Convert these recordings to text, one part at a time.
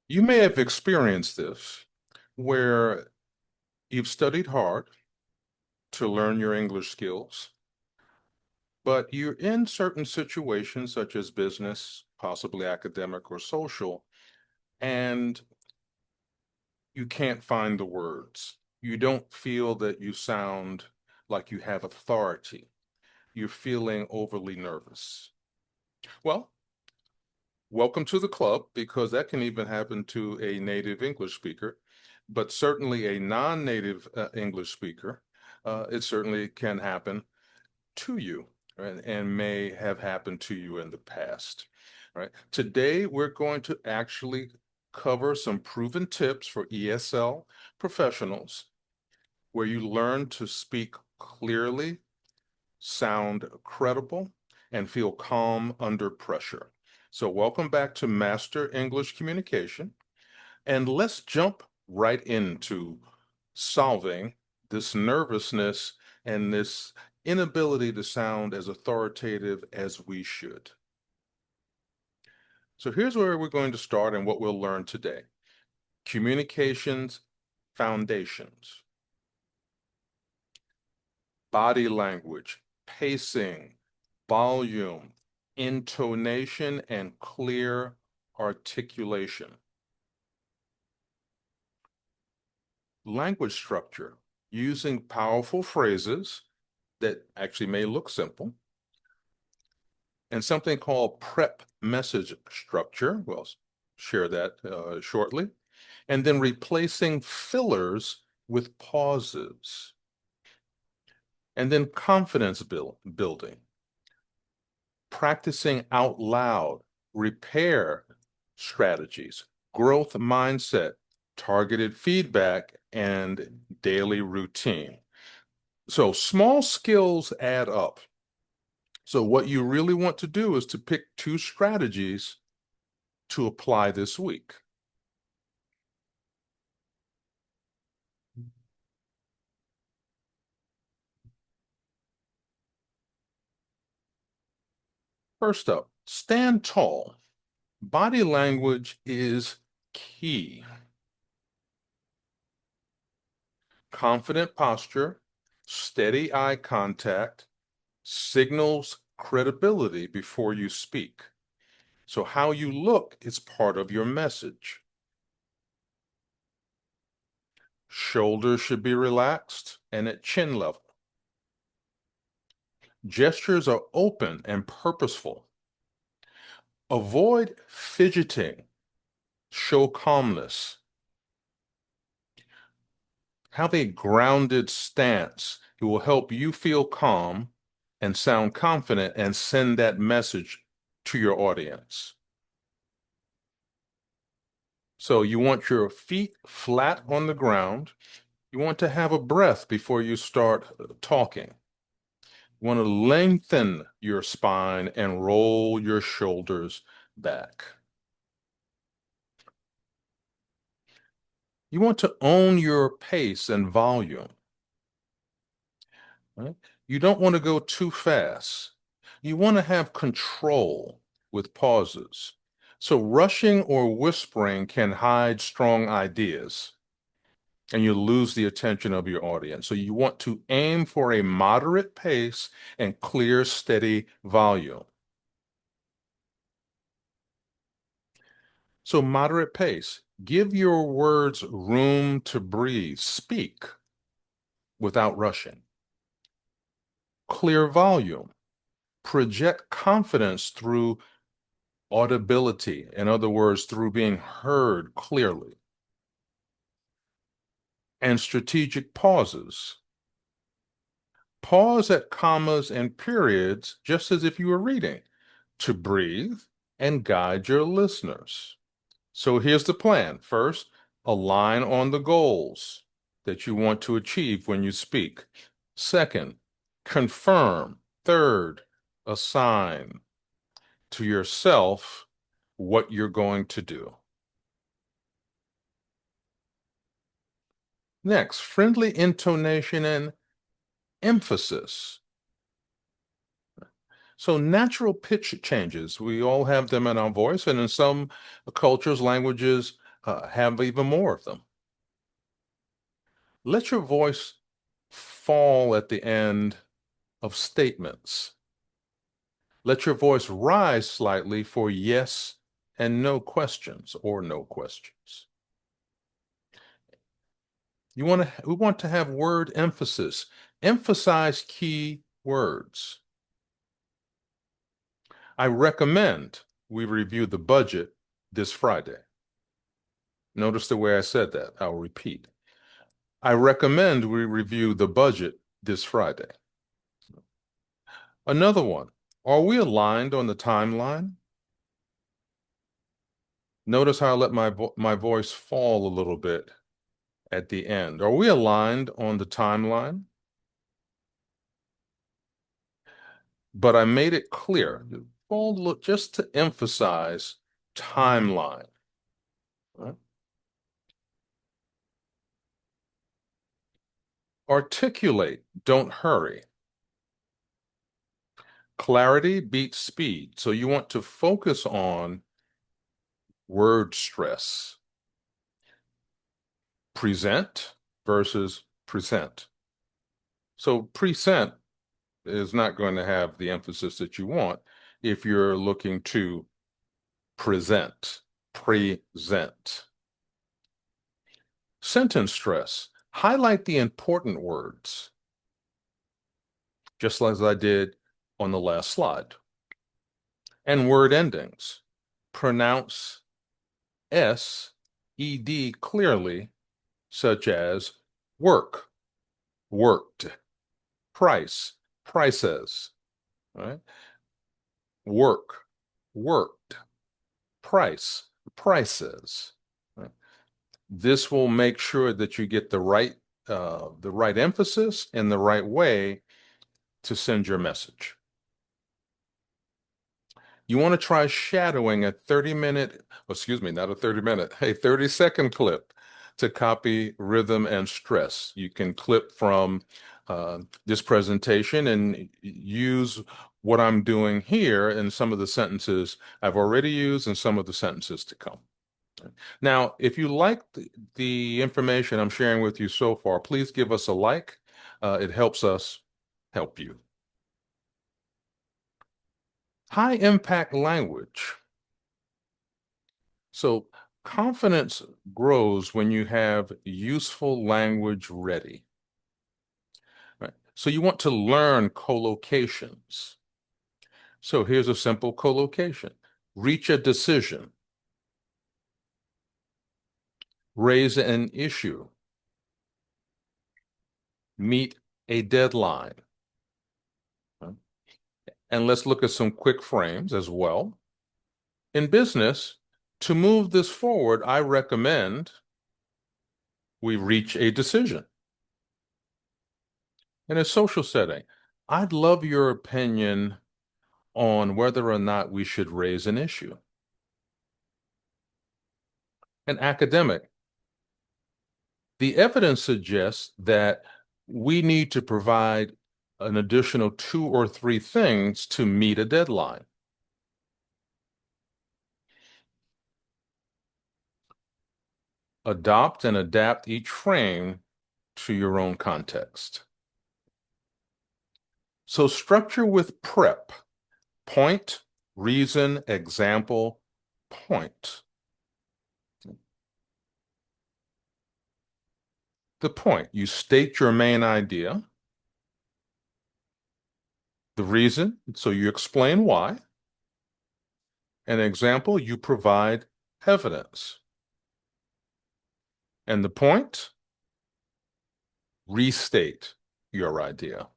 You may have experienced this where you've studied hard to learn your English skills, but you're in certain situations such as business, possibly academic or social, and you can't find the words. You don't feel that you sound like you have authority. You're feeling overly nervous. Well, welcome to the club because that can even happen to a native English speaker, but certainly a non-native English speaker, it certainly can happen to you, right, and may have happened to you in the past. Right. Today, we're going to actually cover some proven tips for ESL professionals where you learn to speak clearly, sound credible, and feel calm under pressure. So welcome back to Master English Communication, and let's jump right into solving this nervousness and this inability to sound as authoritative as we should. So here's where we're going to start and what we'll learn today. Communications foundations, body language, pacing, volume, intonation, and clear articulation. Language structure, using powerful phrases that actually may look simple, and something called prep message structure. We'll share that shortly. And then replacing fillers with pauses. And then confidence building, practicing out loud, repair strategies, growth mindset, targeted feedback, and daily routine. So small skills add up. So what you really want to do is to pick 2 strategies to apply this week. First up, stand tall. Body language is key. Confident posture, steady eye contact, signals credibility before you speak. So how you look is part of your message. Shoulders should be relaxed and at chin level. Gestures are open and purposeful. Avoid fidgeting. Show calmness. Have a grounded stance. It will help you feel calm and sound confident and send that message to your audience. So you want your feet flat on the ground. You want to have a breath before you start talking. You want to lengthen your spine and roll your shoulders back. You want to own your pace and volume. Right? You don't want to go too fast. You want to have control with pauses. So rushing or whispering can hide strong ideas and you lose the attention of your audience. So you want to aim for a moderate pace and clear, steady volume. So moderate pace. Give your words room to breathe. Speak without rushing. Clear volume. Project confidence through audibility. In other words, through being heard clearly. And strategic pauses. Pause at commas and periods, just as if you were reading, to breathe and guide your listeners. So here's the plan. First, align on the goals that you want to achieve when you speak. Second, confirm. Third, assign to yourself what you're going to do. Next, friendly intonation and emphasis. So natural pitch changes, we all have them in our voice, and in some cultures, languages, have even more of them. Let your voice fall at the end of statements. Let your voice rise slightly for yes and no questions or no questions. We want to have word emphasis. Emphasize key words. I recommend we review the budget this Friday. Notice the way I said that. I'll repeat. I recommend we review the budget this Friday. Another one. Are we aligned on the timeline? Notice how I let my voice fall a little bit at the end. Are we aligned on the timeline? But I made it clear, just to emphasize timeline. Right? Articulate, don't hurry. Clarity beats speed. So you want to focus on word stress. Present versus present. So present is not going to have the emphasis that you want if you're looking to present. Present. Sentence stress. Highlight the important words, just as I did on the last slide. And word endings. Pronounce S, ED clearly, such as work, worked, price, prices, right? Work, worked, price, prices. Right? This will make sure that you get the right emphasis and the right way to send your message. You want to try shadowing a 30-minute, excuse me, not a 30-minute, a 30-second clip to copy rhythm and stress. You can clip from this presentation and use what I'm doing here in some of the sentences I've already used and some of the sentences to come. Now, if you like the information I'm sharing with you so far, please give us a like. It helps us help you. High impact language. So confidence grows when you have useful language ready. Right? So you want to learn collocations. So here's a simple collocation. Reach a decision. Raise an issue. Meet a deadline. Right? And let's look at some quick frames as well. In business, to move this forward, I recommend we reach a decision. In a social setting, I'd love your opinion on whether or not we should raise an issue. An academic, the evidence suggests that we need to provide an additional 2 or 3 things to meet a deadline. Adopt and adapt each frame to your own context. So structure with prep. Point, reason, example, point. The point, you state your main idea. The reason, so you explain why. An example, you provide evidence. And the point, restate your idea.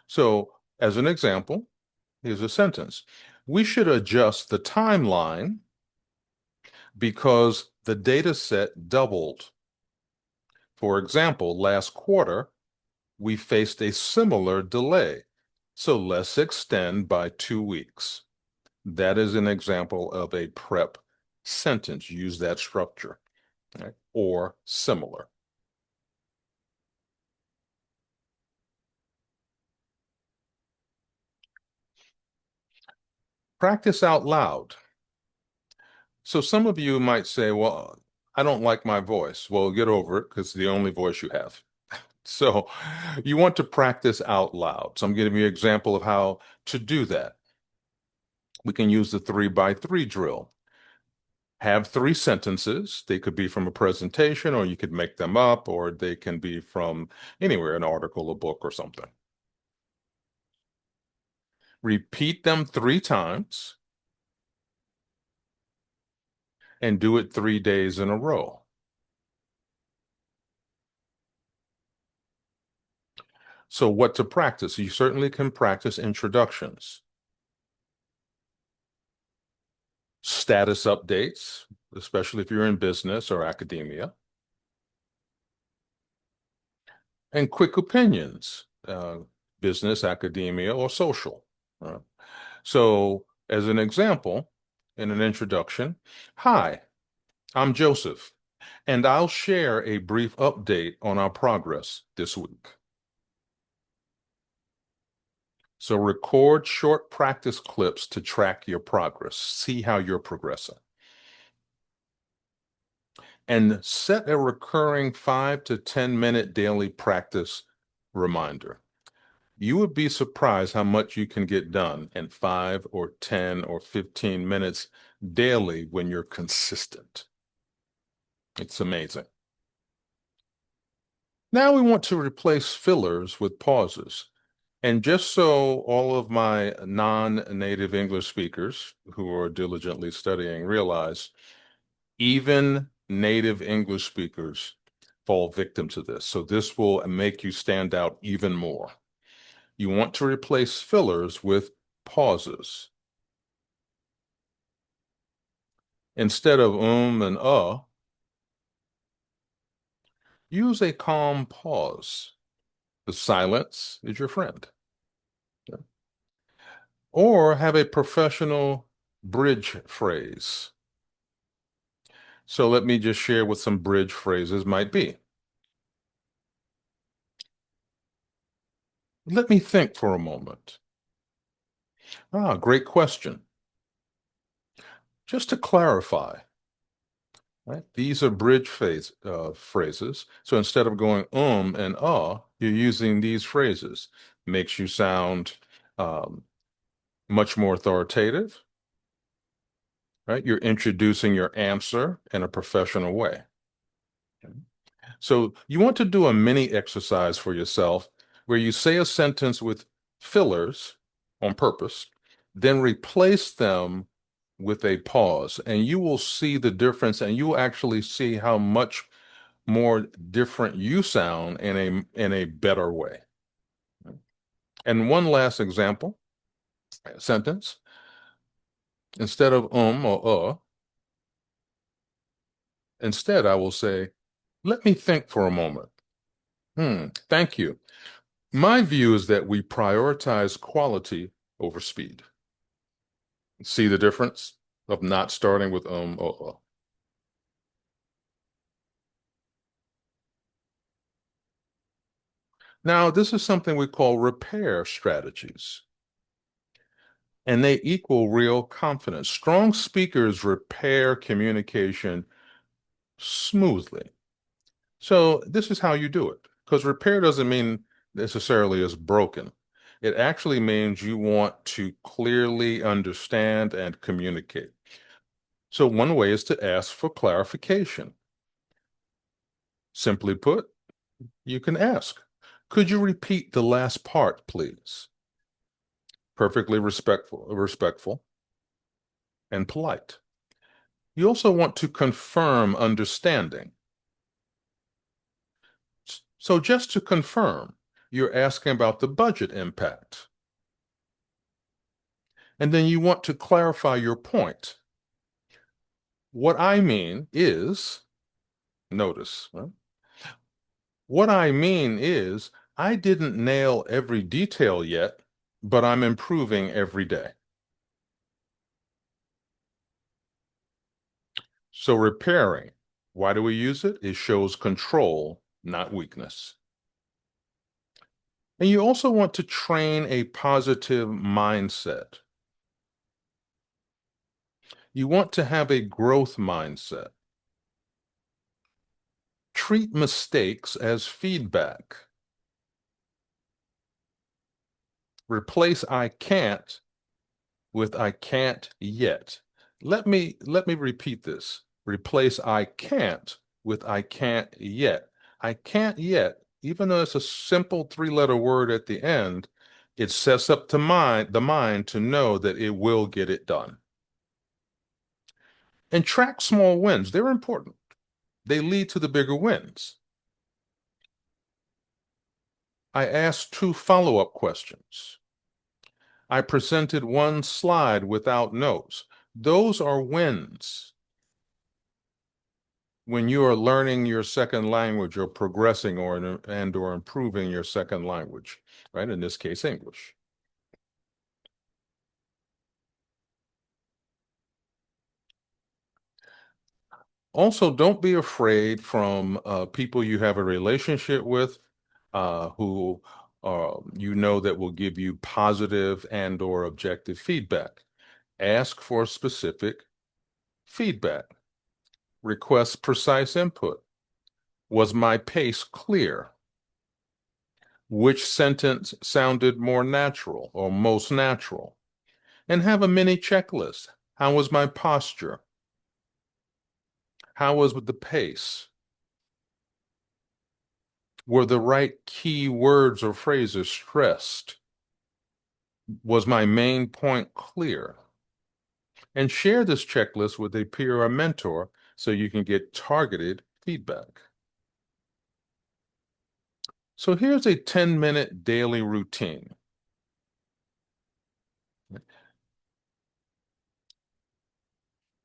So, as an example, here's a sentence. We should adjust the timeline because the data set doubled. For example, last quarter, we faced a similar delay. So let's extend by 2 weeks. That is an example of a prep sentence. Use that structure, right? Or similar. Practice out loud. So some of you might say, well, I don't like my voice. Well, get over it because it's the only voice you have. So you want to practice out loud. So I'm giving you an example of how to do that. We can use the 3 by 3 drill. Have 3 sentences. They could be from a presentation, or you could make them up, or they can be from anywhere, an article, a book, or something. Repeat them 3 times and do it 3 days in a row. So what to practice? You certainly can practice introductions, status updates, especially if you're in business or academia, and quick opinions, business, academia, or social. Uh, so as an example, in an introduction, hi, I'm Joseph, and I'll share a brief update on our progress this week. So record short practice clips to track your progress, see how you're progressing. And set a recurring 5 to 10 minute daily practice reminder. You would be surprised how much you can get done in 5 or 10 or 15 minutes daily when you're consistent. It's amazing. Now we want to replace fillers with pauses. And just so all of my non-native English speakers who are diligently studying realize, even native English speakers fall victim to this. So this will make you stand out even more. You want to replace fillers with pauses. Instead of and use a calm pause. The silence is your friend. Or have a professional bridge phrase. So let me just share what some bridge phrases might be. Let me think for a moment. Great question. Just to clarify, right? These are bridge phrases. So instead of going and you're using these phrases. Makes you sound much more authoritative, right? You're introducing your answer in a professional way. So you want to do a mini exercise for yourself where you say a sentence with fillers on purpose, then replace them with a pause, and you will see the difference, and you will actually see how much more different you sound in a better way. And one last example sentence. Instead of or instead I will say, let me think for a moment. Thank you. My view is that we prioritize quality over speed. See the difference of not starting with or. Now, this is something we call repair strategies, and they equal real confidence. Strong speakers repair communication smoothly. So this is how you do it, because repair doesn't mean necessarily it's broken. It actually means you want to clearly understand and communicate. So one way is to ask for clarification. Simply put, you can ask, could you repeat the last part, please? Perfectly respectful and polite. You also want to confirm understanding. So just to confirm, you're asking about the budget impact. And then you want to clarify your point. What I mean is, notice, right? What I mean is, I didn't nail every detail yet, but I'm improving every day. So repairing, why do we use it? It shows control, not weakness. And you also want to train a positive mindset. You want to have a growth mindset. Treat mistakes as feedback. Replace I can't with I can't yet. Let me repeat this. Replace I can't with I can't yet. I can't yet, even though it's a simple three-letter word at the end, it sets up the mind to know that it will get it done. And track small wins. They're important. They lead to the bigger wins. I asked 2 follow-up questions. I presented 1 slide without notes. Those are wins. When you are learning your second language or progressing or improving your second language, right? In this case, English. Also, don't be afraid from people you have a relationship with who you know that will give you positive and or objective feedback. Ask for specific feedback. Request precise input. Was my pace clear? Which sentence sounded more natural or most natural? And have a mini checklist. How was my posture? How was the pace? Were the right key words or phrases stressed? Was my main point clear? And share this checklist with a peer or mentor so you can get targeted feedback. So here's a 10-minute daily routine.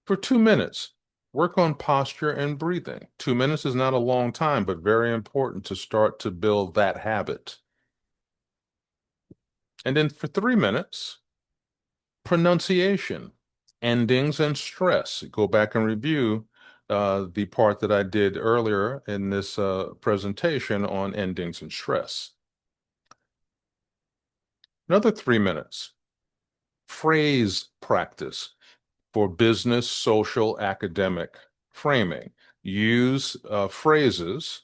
For 2 minutes, work on posture and breathing. 2 minutes is not a long time, but very important to start to build that habit. And then for 3 minutes, pronunciation, endings, and stress. Go back and review the part that I did earlier in this presentation on endings and stress. Another 3 minutes, phrase practice for business, social, academic framing. Use phrases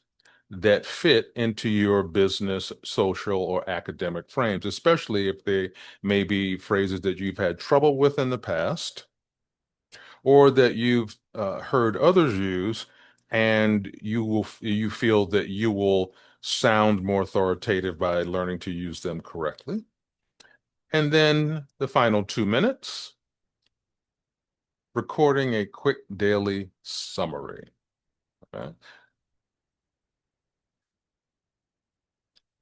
that fit into your business, social, or academic frames, especially if they may be phrases that you've had trouble with in the past or that you've heard others use, and you feel that you will sound more authoritative by learning to use them correctly. And then the final 2 minutes, recording a quick daily summary. Okay?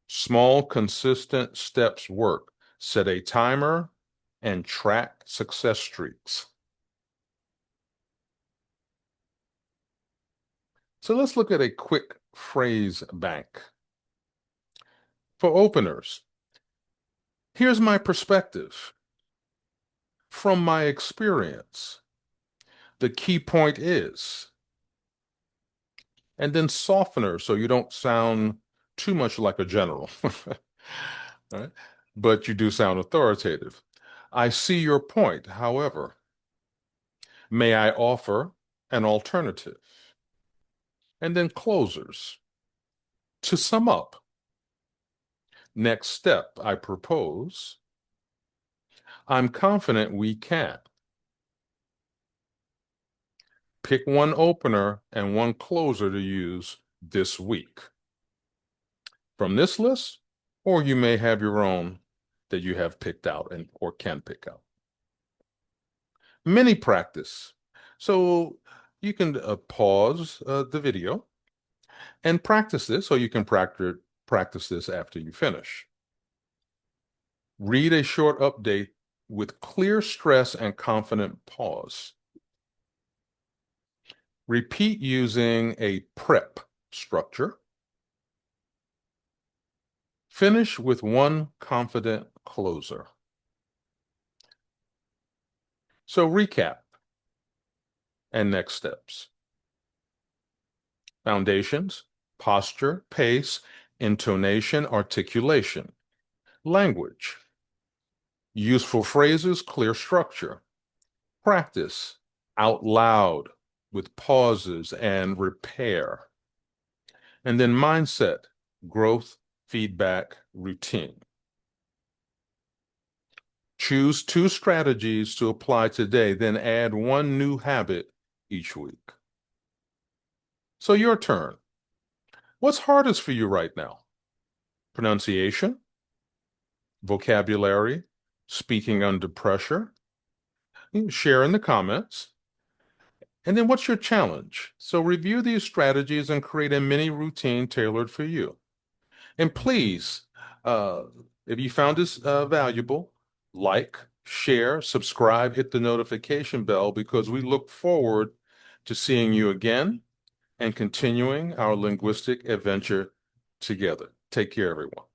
Small, consistent steps work. Set a timer and track success streaks. So let's look at a quick phrase bank. For openers, here's my perspective from my experience. The key point is, and then softener so you don't sound too much like a general, right? But you do sound authoritative. I see your point. However, may I offer an alternative? And then closers. To sum up, next step, I propose, I'm confident we can. Pick one opener and one closer to use this week from this list, or you may have your own that you have picked out and or can pick out. Mini practice. So you can pause the video and practice this, so you can practice this after you finish. Read a short update with clear stress and confident pause. Repeat using a prep structure. Finish with one confident closer. So recap and next steps. Foundations, posture, pace, intonation, articulation. Language. Useful phrases, clear structure. Practice. out loud with pauses and repair. And then mindset, growth, feedback, routine. Choose 2 strategies to apply today, then add 1 new habit each week. So your turn. What's hardest for you right now? Pronunciation, vocabulary, speaking under pressure? Share in the comments. And then what's your challenge? So review these strategies and create a mini routine tailored for you. And please, uh, if you found this valuable, like, share, subscribe, hit the notification bell, because we look forward to seeing you again and continuing our linguistic adventure together. Take care, everyone.